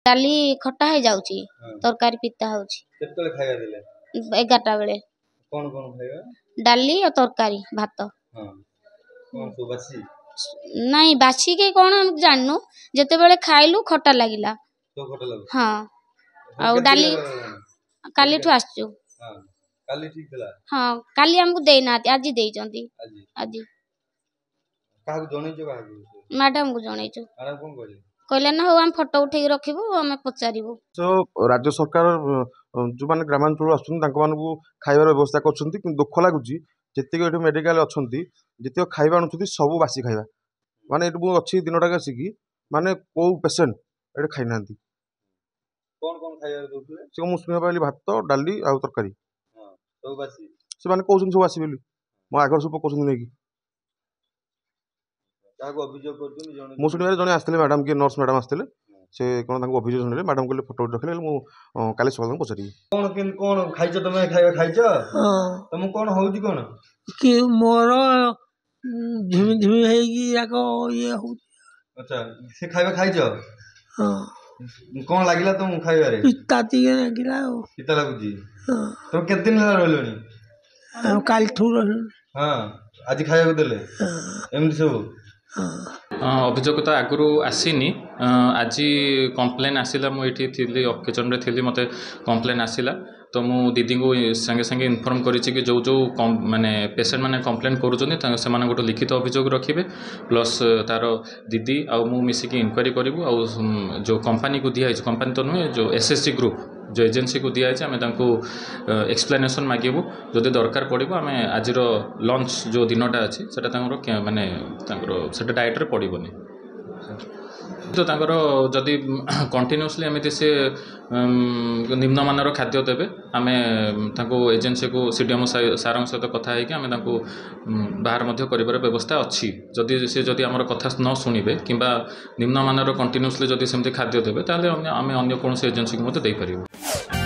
डाली खट्टा हो जाउची तरकारी पिता होउची केतले खाଇବା देले 11टा बेले कोन कोन खाଇବା डाली और तरकारी भात हां कोन तो बासी नहीं बासी के कोन हम जाननु जते बेले खाइलु खट्टा लागिला तो खट्टा लागो हां आ डाली काली ठु आछू हां काली ठीक थला हां काली हमको देना आज देई जंती आज काहू जणे जो काहू मैडम को जणे जो आरा कोन कहले कहले ना हो हम फोटो उठे रखिबू हम पचारिबू सो राज्य सरकार जो माने ग्रामांचल आछन तांको मानकू खाइबार व्यवस्था करछंती कि दुख लागुची जतिक एठी मेडिकल अछंती जतिक खाइबा अनुछंती सब बासी खाइबा माने एठी मु अछि दिनटा आसिकी माने को पेशेंट एठी खाइ नांती कोन खाइबार दोथले से मु सुनिबा पाइली भात डाली आ तरकारी हां सब बासी से माने कहउछन सब आसी बेली मो आगर सब कहउछन नेकी काहू अभियोग करछन जणे मु सुनिबा जणे आस्थिले मैडम के नर्स मैडम आस्थिले से कोन तांको अभियोग सुनिले मैडम कहले फोटो रखले मु काली सकाळ पछरी कोन खाइछ तमे खाइबा खाइछ हां तम कोन होउची कोन कि मोर धीमी धीमी हेगी याको ये हो अच्छा से खाइबा खाइछ हां कोन लागिला तुम खाइबा रे पिताती लागिला पिता लागुची हां तुम केते दिन रहलोनी काल ठू रहलो हां आज खाइबा देले हां एमदी सब अभियोग तो आगु आसीनी आज कम्प्लेन आसला मुझे थी ऑकेजन रे थी मत कम्प्लेन आसला तो मु दीदी को संगे संगे इनफॉर्म करी कि जो जो माने पेशेंट माने कम्प्लेन करुँच गोटे लिखित अभियोग रखिए प्लस तार दीदी आउ मु मिसिकी इनक्वारी करूँ आ जो कंपनी को दिखाई कंपनी तो नुहे जो एसएसजी ग्रुप जो एजेंसी को दिखाई आम एक्सप्लेनेशन मागिबू जदि दरकार पड़ो आम आज लंच जो दिनटा अच्छी से माने डाएट रे पड़ोनी तो जदि कंटिन्यूसली एमती से निम्नमानर खाद्य देवे आम एजेंसी को सीडीएम सार सहित कथा है आम बाहर कर व्यवस्था अच्छी जदि से जदि आम कथा न शुणे कि निम्नमानर कंटिन्यूसली जदि सेमती खाद्य देवे ताले आम अन्य कौन एजेंसी को दे पारिबु।